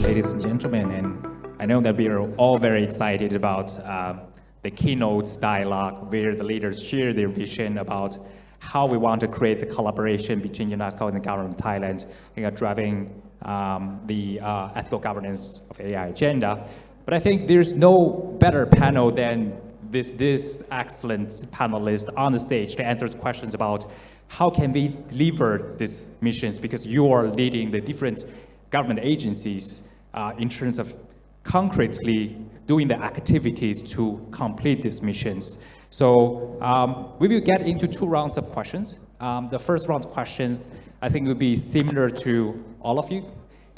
ladies and gentlemen, and I know that we are all very excited about the keynote dialogue where the leaders share their vision about how we want to create the collaboration between UNESCO and the government of Thailand in driving the ethical governance of AI agenda. But I think there's no better panel than this excellent panelist on the stage to answer questions about how can we deliver these missions, because you are leading the different government agencies in terms of concretely doing the activities to complete these missions. So we will get into two rounds of questions. The first round of questions I think will be similar to all of you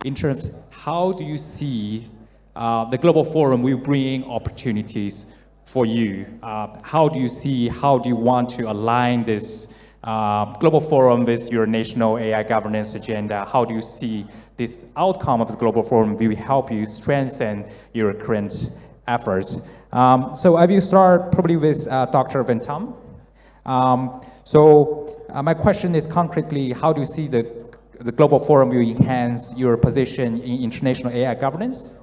in terms of how do you see the Global Forum will bring opportunities for you. How do you want to align this Global Forum with your national AI governance agenda? How do you see this outcome of the Global Forum will help you strengthen your current efforts? So I will start probably with Dr. Ventam. My question is concretely, how do you see the Global Forum will enhance your position in international AI governance?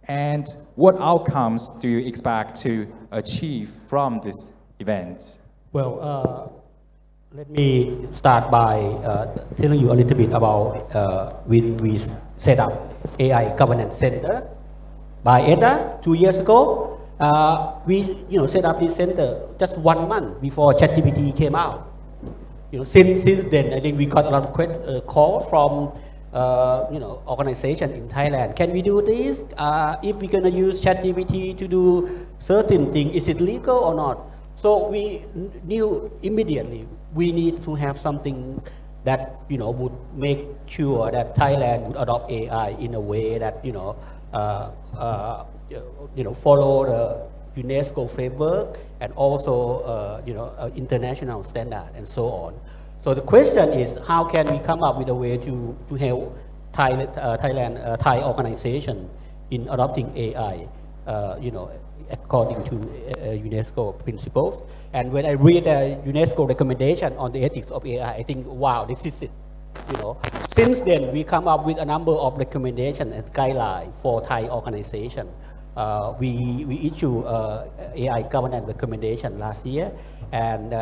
And what outcomes do you expect to achieve from this event? Well, let me start by telling you a little bit about when we set up AI Governance Center by ETDA 2 years ago. We set up this center just 1 month before ChatGPT came out. Since then, I think we got a lot of calls from organization in Thailand. Can we do this? If we're gonna use ChatGPT to do certain thing, is it legal or not? So we knew immediately we need to have something that would make sure that Thailand would adopt AI in a way that follow the UNESCO framework and also international standard and so on. So the question is, how can we come up with a way to help Thai organization in adopting AI, according to UNESCO principles. And when I read a UNESCO recommendation on the ethics of AI, I think, wow, this is it. Since then we come up with a number of recommendations and guidelines for Thai organization. We issue AI governance recommendation last year, and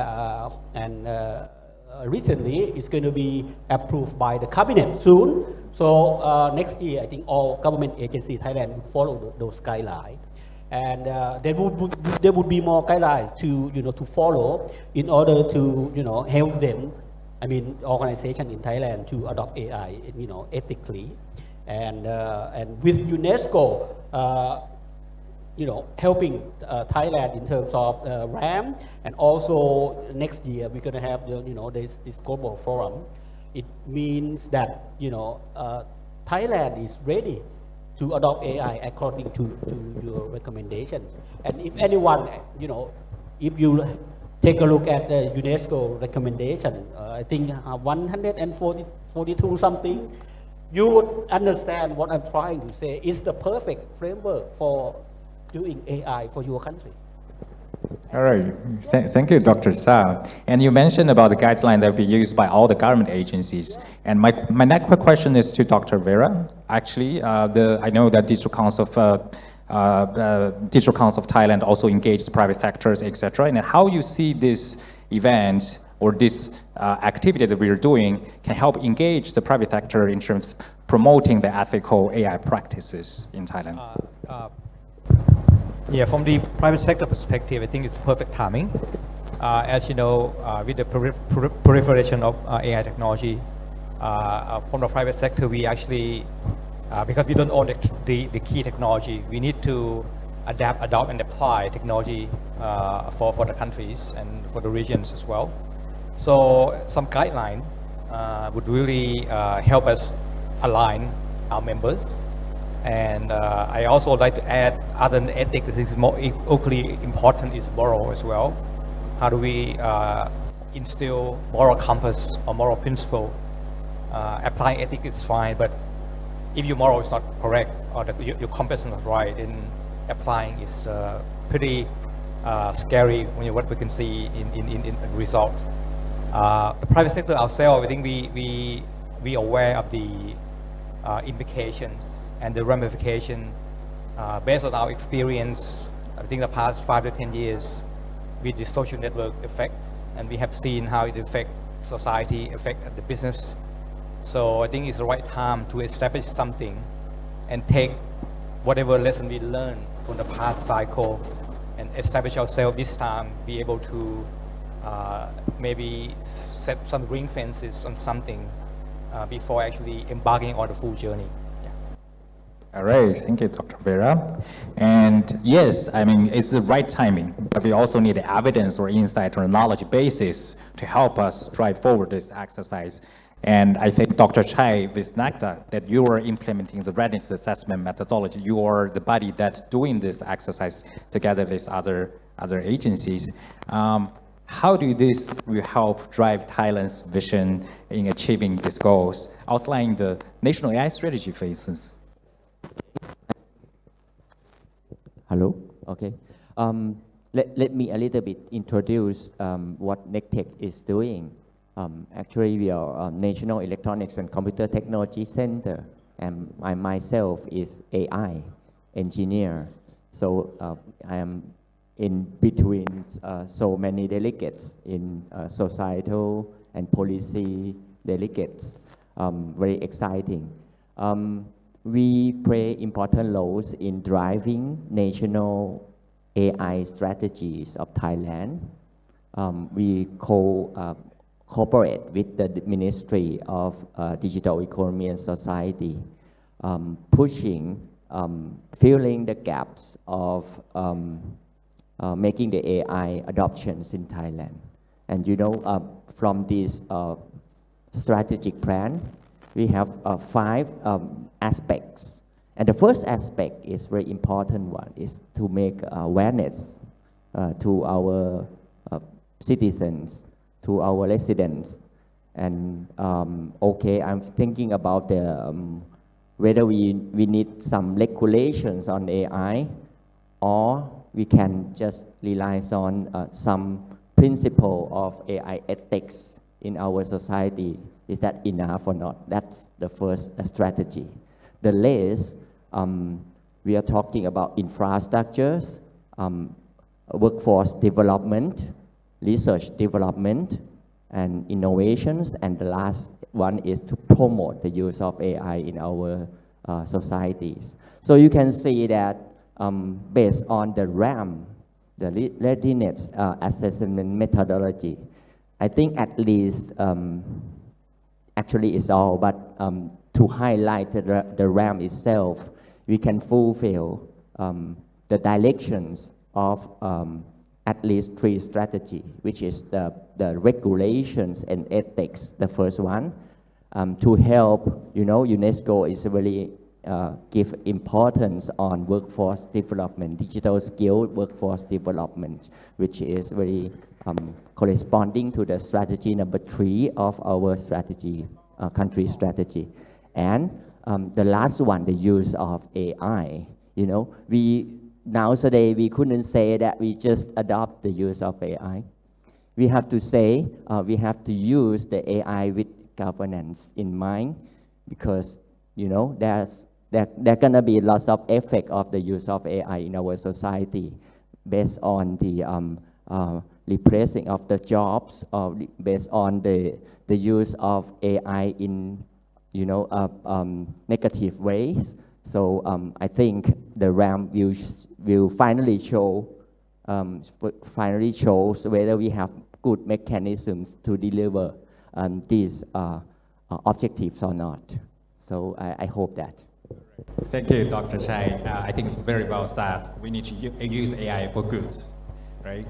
recently it's going to be approved by the cabinet soon. So next year, I think all government agencies in Thailand will follow those guidelines, and there would be more guidelines to follow in order to help them. I mean, organization in Thailand to adopt AI, ethically, and with UNESCO, helping Thailand in terms of RAM, and also next year we're going to have this global forum. It means that Thailand is ready to adopt AI according to your recommendations. And if anyone, if you take a look at the UNESCO recommendation, I think 142 something, you would understand what I'm trying to say is the perfect framework for doing AI for your country. All right, thank you, Dr. Sa. And you mentioned about the guideline that will be used by all the government agencies. And my next question is to Dr. Vera. Actually, I know that Digital Council of Thailand also engages private sectors, etc. And how you see this event or this activity that we are doing can help engage the private sector in terms of promoting the ethical AI practices in Thailand. Yeah, from the private sector perspective, I think it's perfect timing. As you know, with the proliferation of AI technology, from the private sector, we actually, because we don't own the key technology, we need to adopt and apply technology for the countries and for the regions as well. So some guideline would really help us align our members. And I also would like to add, other than ethics, I think is more equally important is moral as well. How do we instill moral compass or moral principle? Applying ethics is fine, but if your moral is not correct or your compass is not right, then applying is pretty scary when what we can see in the result. The private sector ourselves, I think we aware of the implications and the ramification based on our experience. I think the past 5 to 10 years with the social network effects, and we have seen how it affects society, affect the business. So I think it's the right time to establish something and take whatever lesson we learned from the past cycle and establish ourselves this time, be able to maybe set some ring fences on something before actually embarking on the full journey. All right, thank you, Dr. Vera. And yes, I mean, it's the right timing, but we also need evidence or insight or knowledge basis to help us drive forward this exercise. And I think Dr. Chai with NACTA, that you are implementing the readiness assessment methodology. You are the body that's doing this exercise together with other agencies. How do this will help drive Thailand's vision in achieving these goals? Outlining the national AI strategy phases. Hello. Okay. Let me a little bit introduce what НЕК ТЕК is doing. Actually, we are a National Electronics and Computer Technology Center, and I myself is AI engineer. So I am in between so many delegates in societal and policy delegates. Very exciting. We play important roles in driving national AI strategies of Thailand. We cooperate with the Ministry of Digital Economy and Society, pushing, filling the gaps of making the AI adoptions in Thailand. And you know, from this strategic plan, we have 5 aspects. And the first aspect is very important one, is to make awareness to our citizens, to our residents. And okay, I'm thinking about the whether we need some regulations on AI, or we can just rely on some principle of AI ethics in our society. Is that enough or not? That's the first strategy. The rest, we are talking about infrastructures, workforce development, research development, and innovations. And the last one is to promote the use of AI in our societies. So you can see that based on the RAM, the readiness assessment methodology, I think at least actually it's all, but to highlight the RAM itself, we can fulfill the directions of at least 3 strategies, which is the regulations and ethics, the first one, to help, you know, UNESCO is really give importance on workforce development, digital skill workforce development, which is very corresponding to the strategy number 3 of our strategy, country strategy. And the last one, the use of AI. You know, nowadays we couldn't say that we just adopt the use of AI. We have to say we have to use the AI with governance in mind, because you know there gonna be lots of effect of the use of AI in our society, based on the replacing of the jobs, or based on the use of AI in, you know, negative ways. So I think the RAM will finally shows whether we have good mechanisms to deliver these objectives or not. So I hope that. Thank you, Dr. Chai. I think it's very well said. We need to use AI for good, right?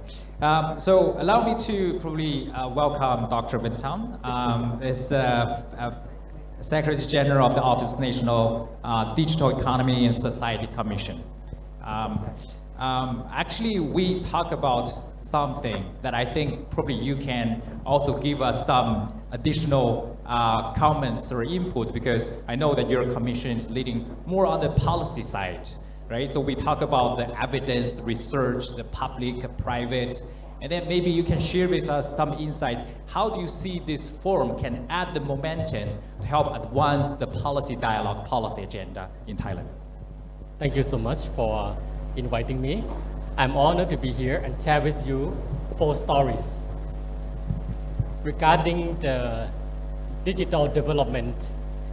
So allow me to probably welcome Dr. Wetang. It's Secretary General of the Office of National Digital Economy and Society Commission. Actually, we talk about something that I think probably you can also give us some additional comments or input, because I know that your commission is leading more on the policy side, right? So we talk about the evidence, research, the public, private, And then maybe you can share with us some insight. How do you see this forum can add the momentum to help advance the policy dialogue, policy agenda in Thailand? Thank you so much for inviting me. I'm honored to be here and share with you 4 stories regarding the digital development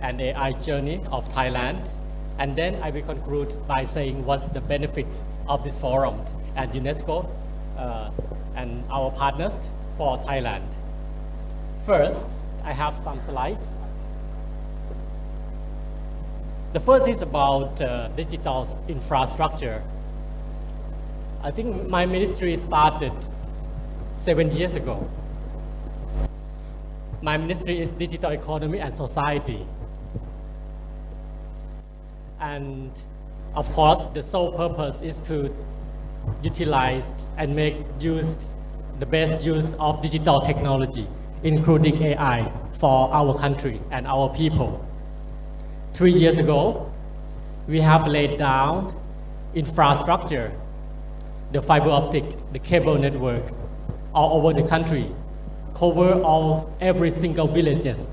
and AI journey of Thailand. And then I will conclude by saying what's the benefits of this forum and UNESCO and our partners for Thailand. First, I have some slides. The first is about digital infrastructure. I think my ministry started 7 years ago. My ministry is Digital Economy and Society. And of course, the sole purpose is to utilize and make the best use of digital technology, including AI, for our country and our people. 3 years ago, we have laid down infrastructure, the fiber optic, the cable network, all over the country, cover every single villages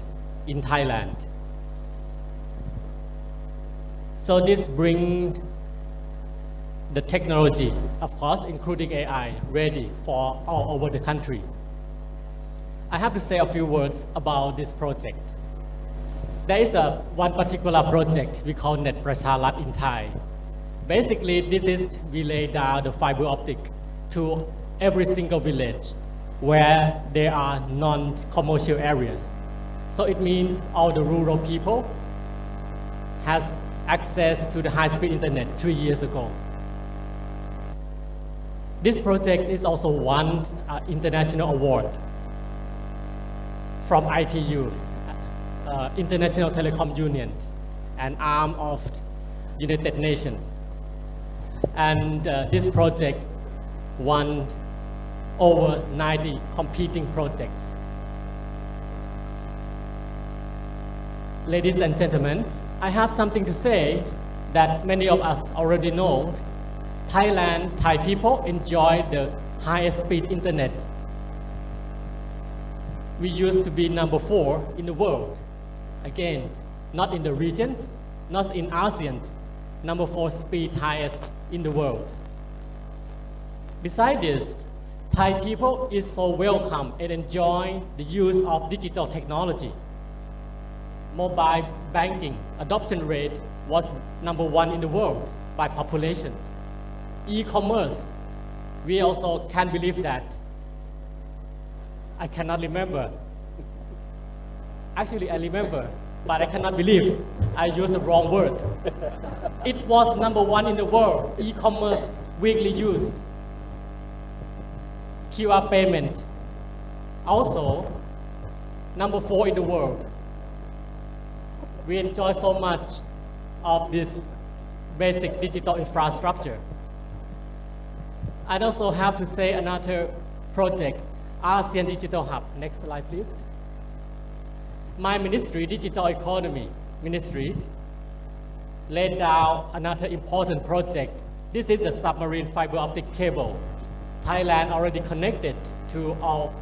in Thailand. So this brings the technology, of course, including AI, ready for all over the country. I have to say a few words about this project. There is one particular project we call Net Pracharat in Thai. Basically, we lay down the fiber optic to every single village where there are non-commercial areas. So it means all the rural people has access to the high-speed internet 3 years ago. This project is also won international award from ITU, International Telecom Union, an arm of United Nations. And this project won over 90 competing projects. Ladies and gentlemen, I have something to say that many of us already know. Thai people enjoy the highest speed internet. We used to be number 4 in the world. Again, not in the region, not in ASEAN, number 4 speed highest in the world. Besides this, Thai people is so welcome and enjoy the use of digital technology. Mobile banking adoption rate was number 1 in the world by population. E-commerce, we also can't believe that. I cannot remember. Actually, I remember, but I cannot believe I used the wrong word. It was number 1 in the world, e-commerce weekly used. QR payment, also number 4 in the world. We enjoy so much of this basic digital infrastructure. I also have to say another project, ASEAN Digital Hub. Next slide, please. My ministry, Digital Economy Ministry, laid down another important project. This is the submarine fiber optic cable. Thailand already connected to all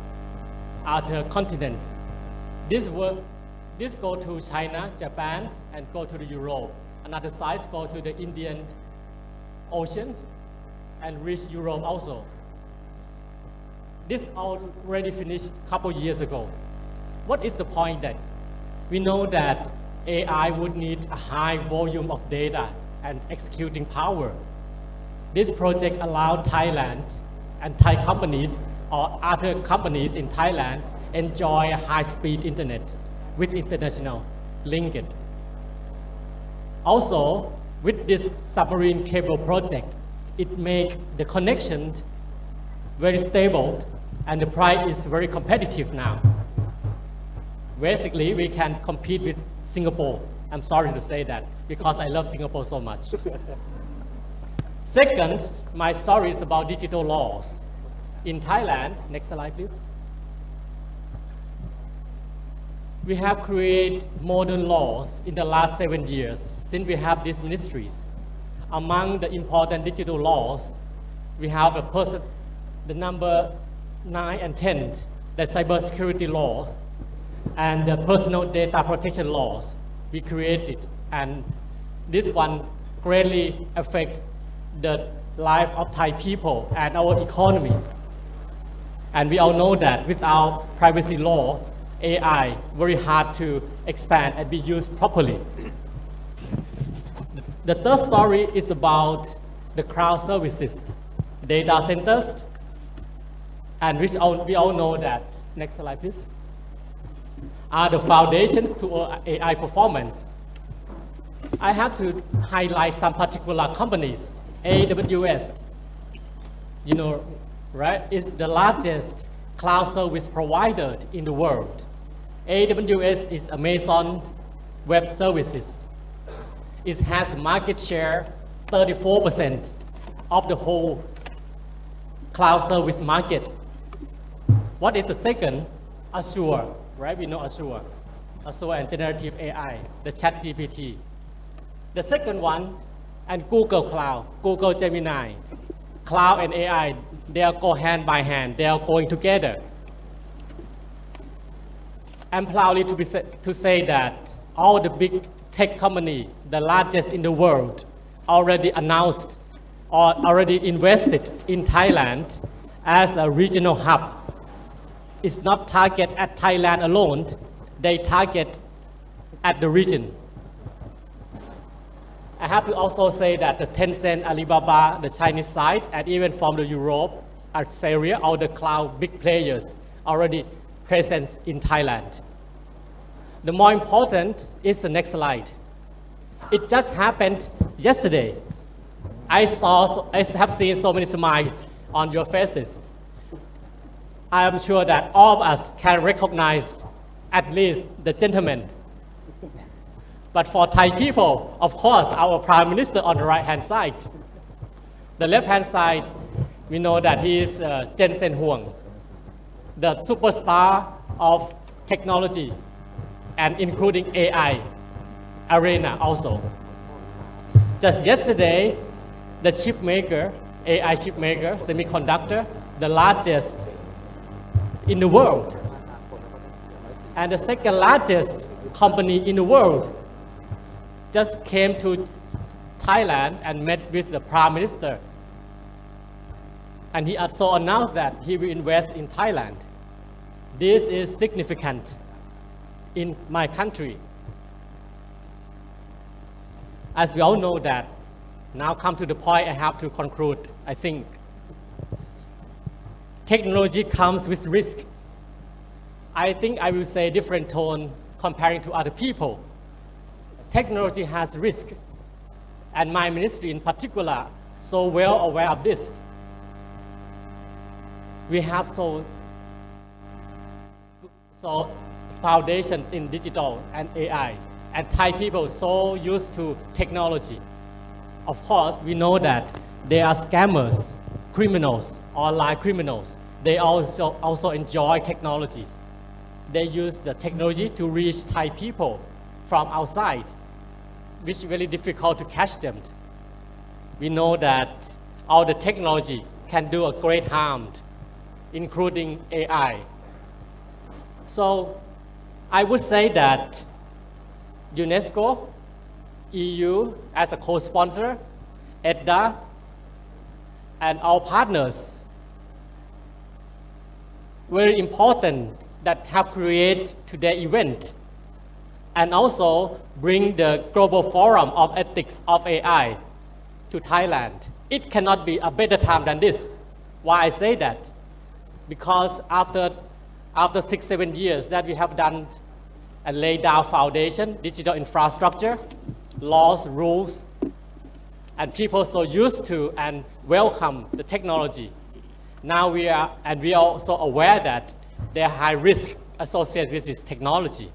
other continents. This go to China, Japan, and go to the Europe. Another side go to the Indian Ocean and reach Europe also. This already finished a couple years ago. What is the point that we know that AI would need a high volume of data and executing power? This project allowed Thailand and Thai companies or other companies in Thailand enjoy high-speed internet with international linkage. Also, with this submarine cable project, it makes the connection very stable and the price is very competitive now. Basically, we can compete with Singapore. I'm sorry to say that because I love Singapore so much. Second, my story is about digital laws. In Thailand, next slide please. We have created modern laws in the last 7 years since we have these ministries. Among the important digital laws, we have the number 9 and 10, the cybersecurity laws and the personal data protection laws we created, and this one greatly affect the life of Thai people and our economy. And we all know that without privacy law, AI very hard to expand and be used properly. The third story is about the cloud services, data centers, and which we all know that, next slide please, are the foundations to AI performance. I have to highlight some particular companies. AWS, you know, right, is the largest cloud service provider in the world. AWS is Amazon Web Services. It has market share 34% of the whole cloud service market. What is the second? Azure, right? We know Azure. Azure and generative AI, the ChatGPT. The second one, and Google Cloud, Google Gemini. Cloud and AI, they are go hand by hand. They are going together. I'm proud to say that all the big tech companies, the largest in the world, already announced or already invested in Thailand as a regional hub. It's not target at Thailand alone, they target at the region. I have to also say that the Tencent, Alibaba, the Chinese side, and even from the Europe, Australia, all the cloud big players already present in Thailand. The more important is the next slide. It just happened yesterday. I have seen so many smiles on your faces. I am sure that all of us can recognize at least the gentleman. But for Thai people, of course, our Prime Minister on the right-hand side. The left-hand side, we know that he is Jensen Huang, the superstar of technology, and including AI arena also. Just yesterday, the chip maker, AI chip maker, semiconductor, the largest in the world, and the second largest company in the world, just came to Thailand and met with the Prime Minister. And he also announced that he will invest in Thailand. This is significant in my country. As we all know that, now come to the point I have to conclude, I think. Technology comes with risk. I think I will say different tone comparing to other people. Technology has risk, and my ministry in particular so well aware of this. We have so foundations in digital and AI, and Thai people so used to technology. Of course, we know that there are scammers, criminals, online criminals. They also enjoy technologies. They use the technology to reach Thai people from outside, which is very difficult to catch them. We know that all the technology can do a great harm, including AI. So I would say that UNESCO, EU as a co-sponsor, ETDA, and our partners, very important that have created today's event, and also bring the Global Forum of Ethics of AI to Thailand. It cannot be a better time than this. Why I say that? Because after 6-7 years that we have done and laid down foundation, digital infrastructure, laws, rules, and people so used to and welcome the technology. Now we are also aware that there are high risk associated with this technology.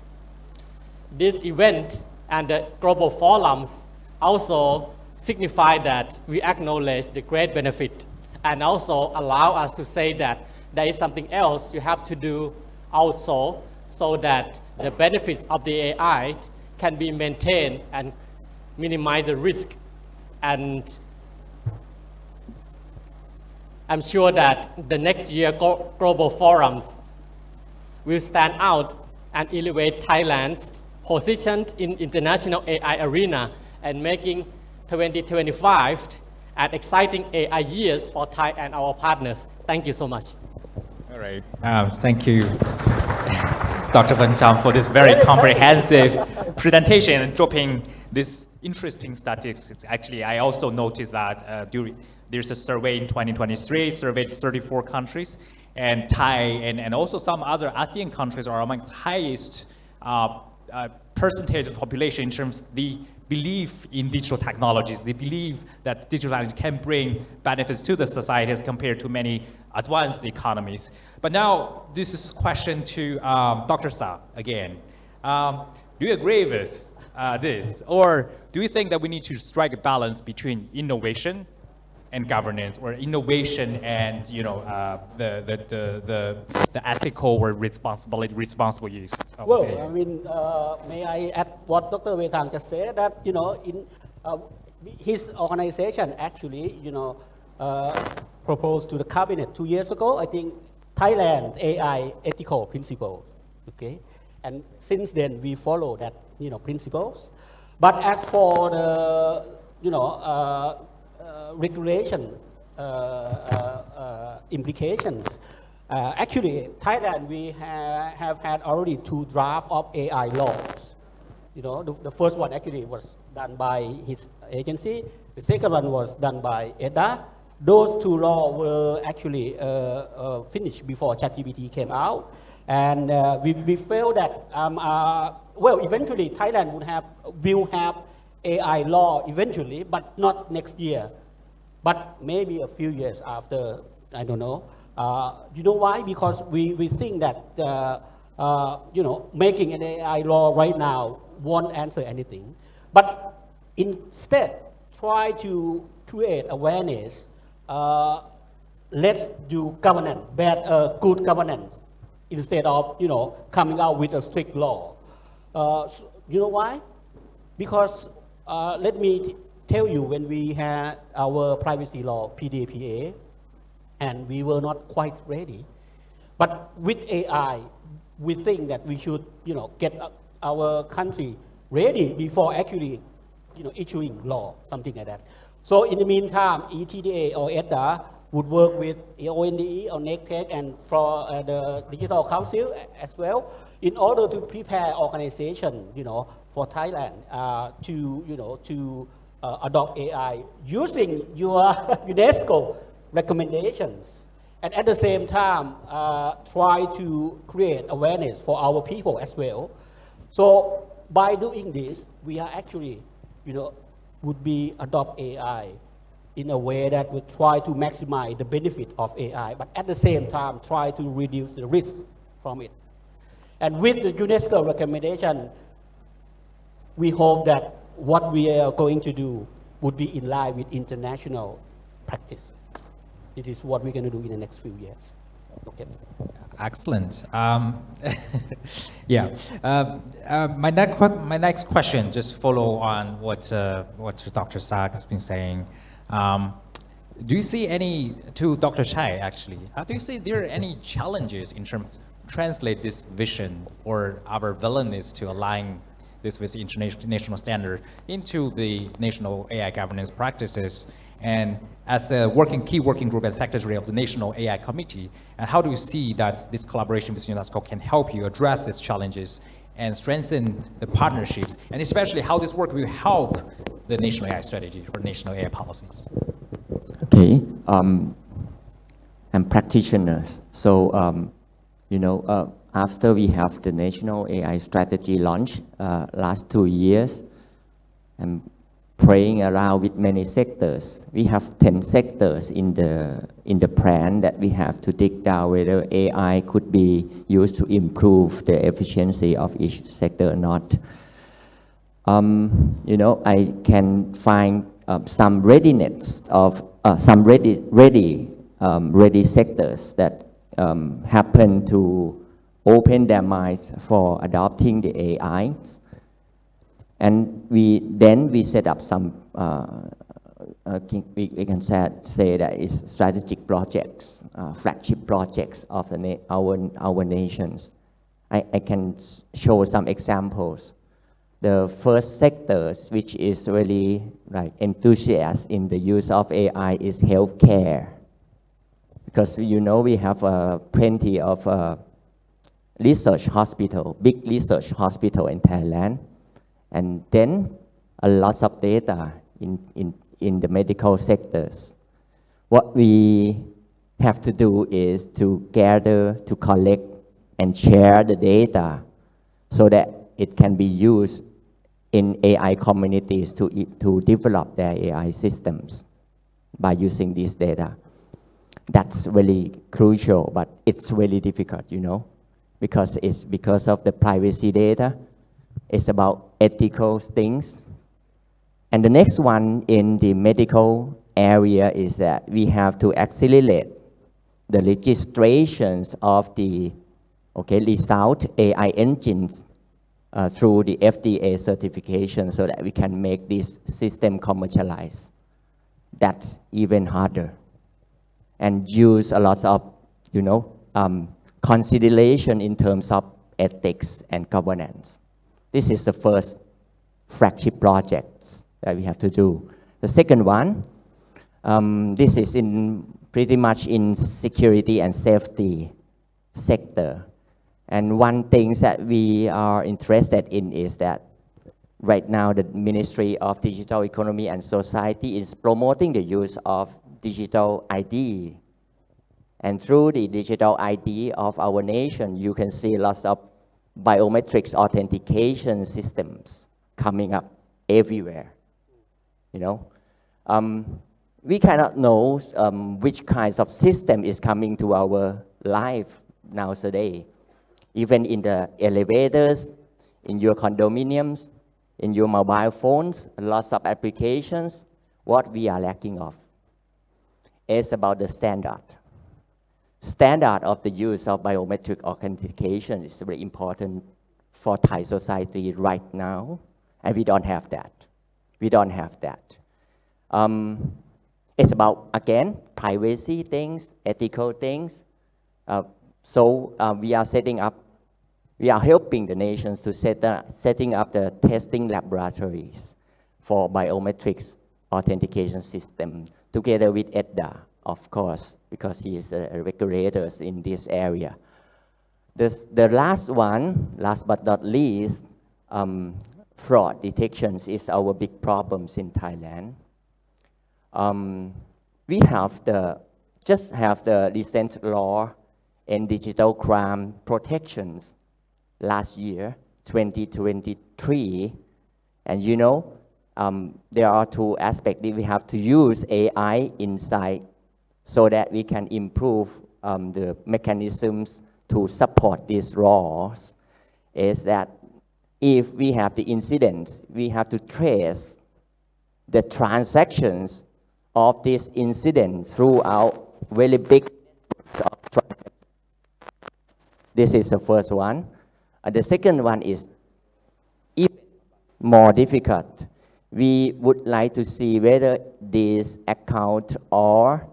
This event and the global forums also signify that we acknowledge the great benefit and also allow us to say that there is something else you have to do also so that the benefits of the AI can be maintained and minimize the risk. And I'm sure that the next year global forums will stand out and elevate Thailand's position in international AI arena and making 2025 an exciting AI years for Thai and our partners. Thank you so much. All right. Thank you, Dr. Vancham, for this very comprehensive presentation and dropping this interesting statistics. Actually, I also noticed that there's a survey in 2023, surveyed 34 countries, and Thai and also some other ASEAN countries are amongst highest percentage of population in terms of the belief in digital technologies. They believe that digital technology can bring benefits to the society as compared to many advanced economies. But now, this is a question to Dr. Sa again. Do you agree with this? Or do you think that we need to strike a balance between innovation and governance, or innovation and the ethical or responsible use of Well, data? I mean, may I add what Dr. Wetang just said, that in his organization actually proposed to the cabinet 2 years ago, I think, Thailand AI ethical principles. Okay, and since then we follow that principles. But as for the regulation implications, actually Thailand we have had already 2 drafts of AI laws. The first one actually was done by his agency. The second one was done by ETDA. Those 2 laws were actually finished before ChatGPT came out, and we felt that eventually Thailand will have AI law eventually, but not next year, but maybe a few years after. I don't know. You know why? Because we think that making an AI law right now won't answer anything, but instead try to create awareness. Let's do governance, good governance, instead of coming out with a strict law. You know why? Because let me tell you, when we had our privacy law PDPA, and we were not quite ready, but with AI, we think that we should get our country ready before actually issuing law, something like that. So in the meantime, ETDA or ETDA would work with ONDE or nek tek and for the Digital Council as well, in order to prepare organization, for Thailand to adopt AI using your UNESCO recommendations, and at the same time try to create awareness for our people as well. So by doing this, we are actually, would be adopt AI in a way that would try to maximize the benefit of AI, but at the same time try to reduce the risk from it. And with the UNESCO recommendation, we hope that what we are going to do would be in line with international practice. It is what we're going to do in the next few years. Okay. Excellent. My next question just follow on what Dr. Sak has been saying. Do you see any, to Dr. Chai actually, do you see there are any challenges in terms of translate this vision or our willingness to align this with the international standard into the national AI governance practices? And as the key working group and secretary of the National AI Committee, and how do you see that this collaboration with UNESCO can help you address these challenges and strengthen the partnerships, and especially how this work will help the national AI strategy or national AI policies? Okay, I'm practitioners, so after we have the national AI strategy launch last 2 years, I'm playing around with many sectors. We have 10 sectors in the plan that we have to dig down whether AI could be used to improve the efficiency of each sector or not. I can find some readiness of some ready sectors that happen to open their minds for adopting the AI. And we set up some we can say that it's strategic projects, flagship projects of our nations. I can show some examples. The first sectors which is really like enthusiast in the use of AI is healthcare, because we have plenty of research hospital, big research hospital in Thailand, and then a lot of data in the medical sectors. What we have to do is to gather, to collect and share the data so that it can be used in AI communities to develop their AI systems by using this data. That's really crucial, but it's really difficult, because it's because of the privacy data. It's about ethical things. And the next one in the medical area is that we have to accelerate the registrations of the result AI engines through the FDA certification so that we can make this system commercialized. That's even harder. And use a lot of, consideration in terms of ethics and governance. This is the first flagship projects that we have to do. The second one, this is pretty much in security and safety sector. And one thing that we are interested in is that right now the Ministry of Digital Economy and Society is promoting the use of digital ID. And through the digital ID of our nation, you can see lots of biometrics authentication systems coming up everywhere. We cannot know which kinds of system is coming to our life nowadays. Even in the elevators, in your condominiums, in your mobile phones, lots of applications. What we are lacking of is about the standard. Standard of the use of biometric authentication is very important for Thai society right now, and we don't have that. It's about, again, privacy things, ethical things. So we are helping the nations to setting up the testing laboratories for biometrics authentication system together with ETDA, of course, because he is a regulator in this area. The last one, last but not least, fraud detections is our big problems in Thailand. We just have the recent law and digital crime protections last year, 2023. And there are two aspects that we have to use AI inside so that we can improve the mechanisms to support these laws. Is that if we have the incidents, we have to trace the transactions of this incident throughout very big networks of transactions. This is the first one. The second one is even more difficult. We would like to see whether this account or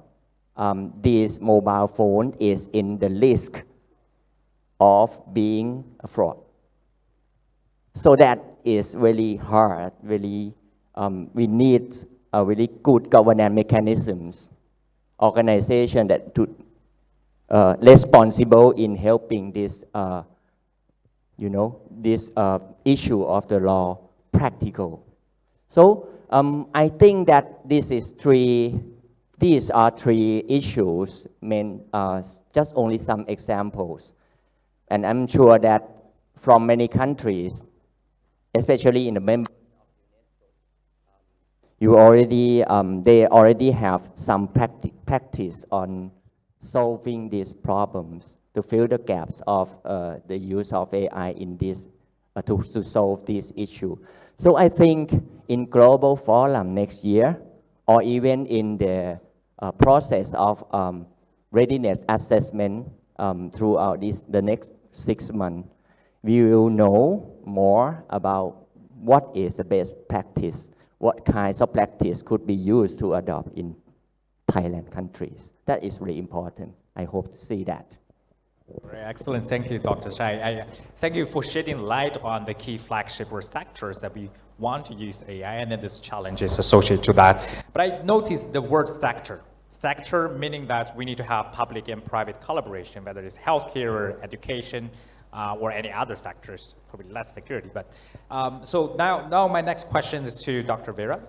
this mobile phone is in the list of being a fraud. So that is really hard. Really, we need a really good governance mechanisms, organization that to responsible in helping this, this issue of the law practical. So I think that these are three issues, just only some examples. And I'm sure that from many countries, especially in the members of UNESCO, they already have some practice on solving these problems to fill the gaps of the use of AI in this to solve this issue. So I think in global forum next year, or even in the process of readiness assessment throughout the next 6 months, we will know more about what is the best practice, what kinds of practice could be used to adopt in Thailand countries. That is really important. I hope to see that. Very excellent. Thank you, Dr. Chai. Thank you for shedding light on the key flagship or sectors that we want to use AI and then these challenges associated to that. But I noticed the word sector. Sector meaning that we need to have public and private collaboration, whether it's healthcare or education or any other sectors, probably less security. But so now my next question is to Dr. Vera.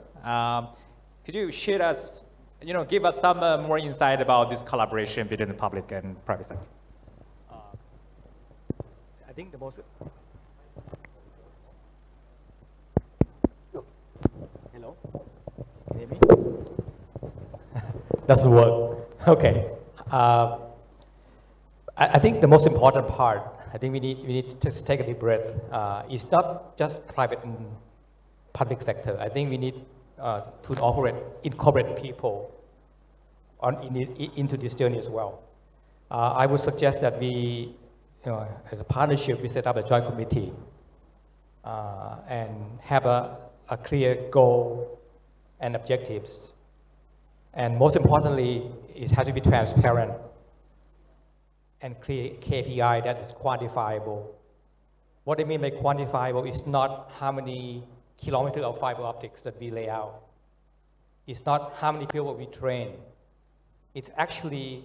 Could you share us, give us some more insight about this collaboration between the public and private sector? I think the most. Hello? Can you hear me? Doesn't work. Okay. I think the most important part, I think we need to take a deep breath. It's not just private and public sector. I think we need to incorporate people into this journey as well. I would suggest that we, as a partnership, we set up a joint committee and have a clear goal and objectives. And most importantly, it has to be transparent and clear KPI that is quantifiable. What I mean by quantifiable is not how many kilometers of fiber optics that we lay out. It's not how many people we train. It actually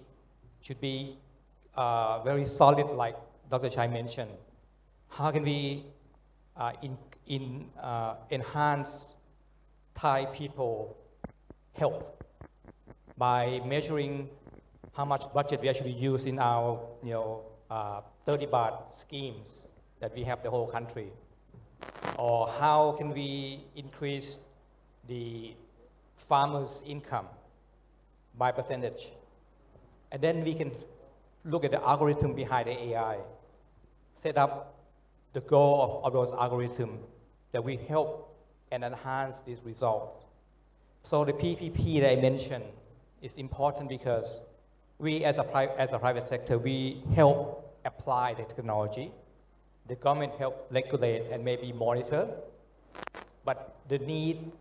should be very solid, like Dr. Chai mentioned. How can we enhance Thai people health by measuring how much budget we actually use in our 30 baht schemes that we have the whole country? Or how can we increase the farmers' income by percentage? And then we can look at the algorithm behind the AI, set up the goal of those algorithms that will help and enhance these results. So the PPP that I mentioned is important because we as a private sector, we help apply the technology. The government help regulate and maybe monitor, but the need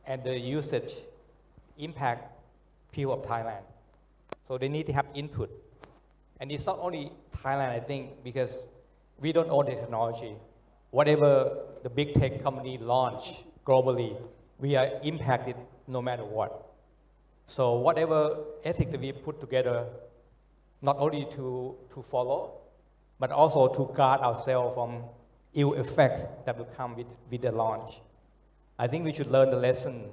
and the usage impact people of Thailand. So they need to have input. And it's not only Thailand, I think, because we don't own the technology. Whatever the big tech company launch globally, we are impacted no matter what. So whatever ethic that we put together, not only to follow, but also to guard ourselves from ill effect that will come with the launch. I think we should learn the lesson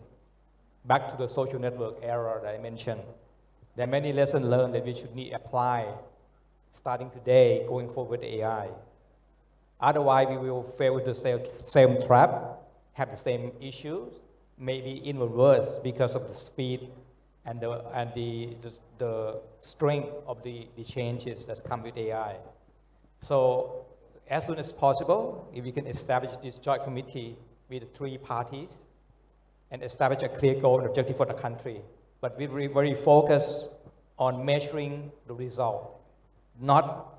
back to the social network era that I mentioned. There are many lessons learned that we should need apply starting today, going forward with AI. Otherwise, we will fail with the same trap, have the same issues, maybe even worse because of the speed and the strength of the changes that come with AI. So as soon as possible, if we can establish this joint committee with the three parties and establish a clear goal and objective for the country, but we very focused on measuring the result, not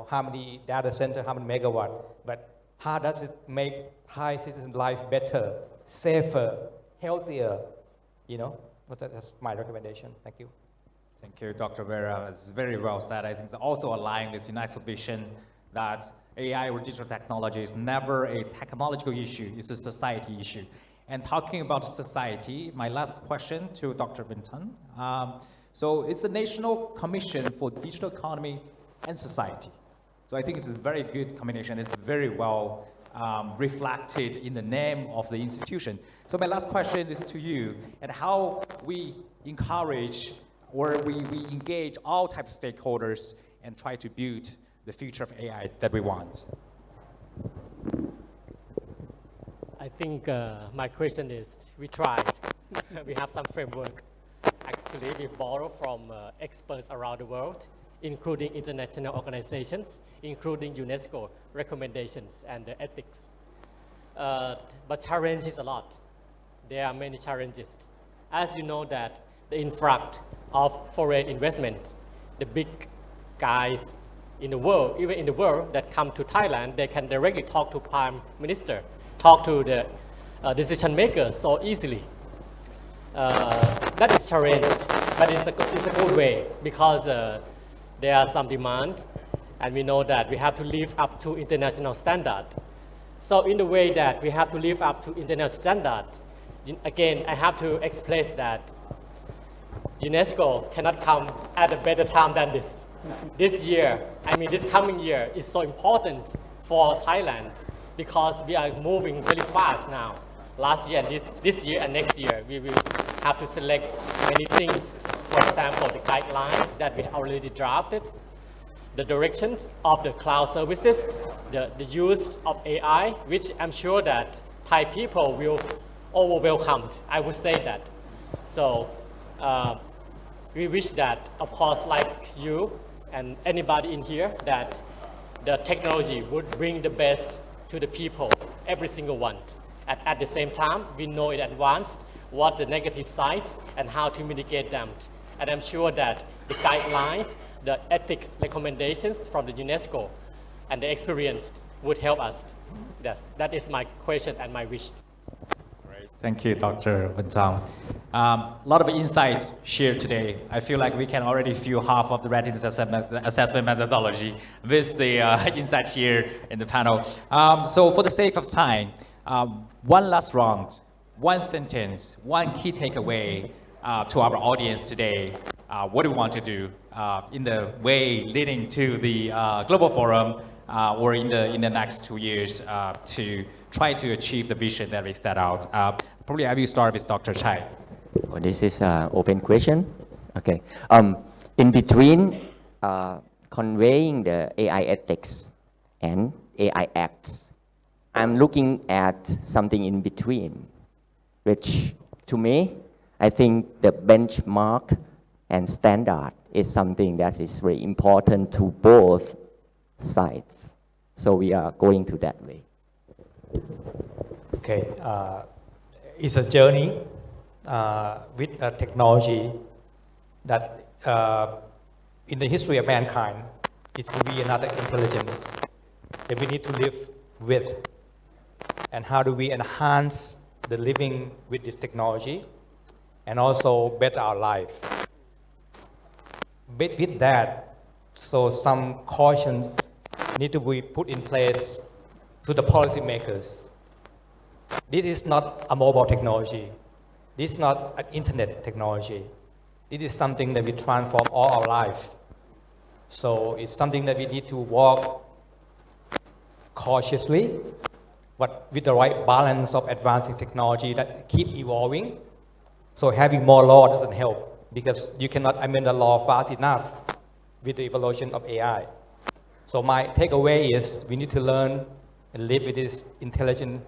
how many data center, how many megawatt, but how does it make Thai citizens' life better, safer, healthier, But that's my recommendation. Thank you. Thank you, Dr. Vera. It's very well said. I think it's also aligned with UNESCO's vision that AI or digital technology is never a technological issue, it's a society issue. And talking about society, my last question to Dr. Vinton. So it's the National Commission for Digital Economy and Society. So I think it's a very good combination. It's very well reflected in the name of the institution. So my last question is to you, and how we encourage or we engage all types of stakeholders and try to build the future of AI that we want. I think my question is, we tried. We have some framework. Actually, we borrow from experts around the world, including international organizations, including UNESCO recommendations and the ethics. But challenge is a lot. There are many challenges. As you know that the influx of foreign investment, the big guys in the world, even in the world that come to Thailand, they can directly talk to Prime Minister, talk to the decision makers so easily. That is challenge, but it's a good way because there are some demands, and we know that we have to live up to international standards. So in the way that we have to live up to international standards, again, I have to explain that UNESCO cannot come at a better time than this. This year, this coming year is so important for Thailand because we are moving very fast now. Last year and this year and next year, we will have to select many things. For example, the guidelines that we already drafted, the directions of the cloud services, the use of AI, which I'm sure that Thai people will welcome. I would say that. So we wish that, of course, like you and anybody in here, that the technology would bring the best to the people, every single one. At the same time, we know in advance what the negative sides and how to mitigate them. And I'm sure that the guidelines, the ethics recommendations from the UNESCO and the experience would help us. That is my question and my wish. Great. Thank you, Dr. Wentang. A lot of insights shared today. I feel like we can already feel half of the readiness assessment methodology with the insights here in the panel. So for the sake of time, one last round, one sentence, one key takeaway to our audience today. What do we want to do in the way leading to the global forum or in the next 2 years to try to achieve the vision that we set out? Probably I will start with Dr. Chai. Oh, this is an open question. Okay. In between conveying the AI ethics and AI acts, I'm looking at something in between, which to me, I think the benchmark and standard is something that is very important to both sides. So we are going to that way. Okay, it's a journey with a technology that in the history of mankind, it will be another intelligence that we need to live with. And how do we enhance the living with this technology and also better our life? With that, so some cautions need to be put in place to the policymakers. This is not a mobile technology. This is not an internet technology. It is something that we transform all our life. So it's something that we need to walk cautiously, but with the right balance of advancing technology that keep evolving. So having more law doesn't help because you cannot amend the law fast enough with the evolution of AI. So my takeaway is we need to learn and live with this intelligent,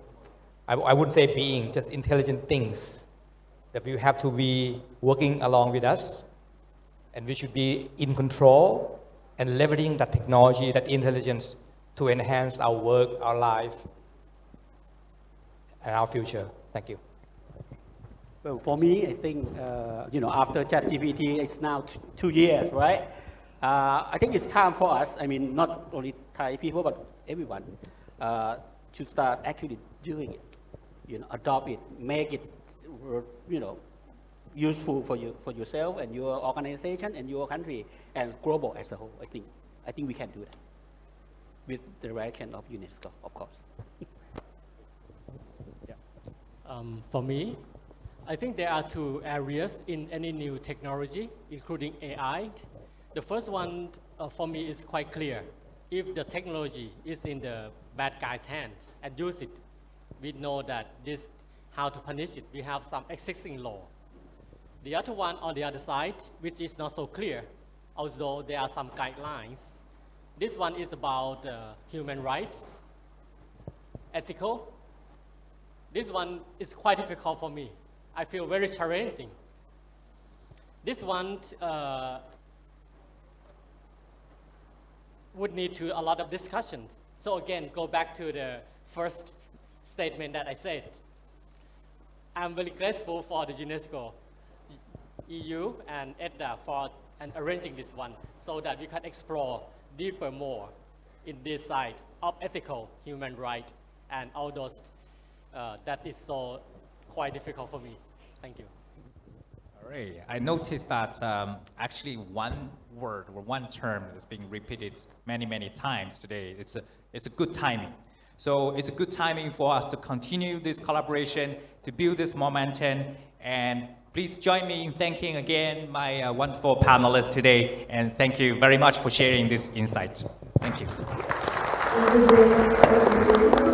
I wouldn't say being, just intelligent things that we have to be working along with us, and we should be in control and leveraging that technology, that intelligence to enhance our work, our life, and our future. Thank you. Well, for me, I think, after ChatGPT, it's now 2 years, right? I think it's time for us, not only Thai people, but everyone, to start actually doing it, adopt it, make it, useful for yourself and your organization and your country and global as a whole. I think we can do that with the direction of UNESCO, of course. For me, I think there are 2 areas in any new technology, including AI. The first one for me is quite clear. If the technology is in the bad guy's hands and use it, we know that how to punish it. We have some existing law. The other one on the other side, which is not so clear, although there are some guidelines. This one is about human rights, ethical. This one is quite difficult for me. I feel very challenging. This one would need a lot of discussions. So again, go back to the first statement that I said. I'm very grateful for the UNESCO, EU, and ETDA for arranging this one so that we can explore deeper more in this side of ethical human rights and all those that is so quite difficult for me. Thank you. All right. I noticed that actually one word or one term is being repeated many times today. It's a good timing. So it's a good timing for us to continue this collaboration, to build this momentum, and please join me in thanking again my wonderful panelists today, and thank you very much for sharing this insight. Thank you.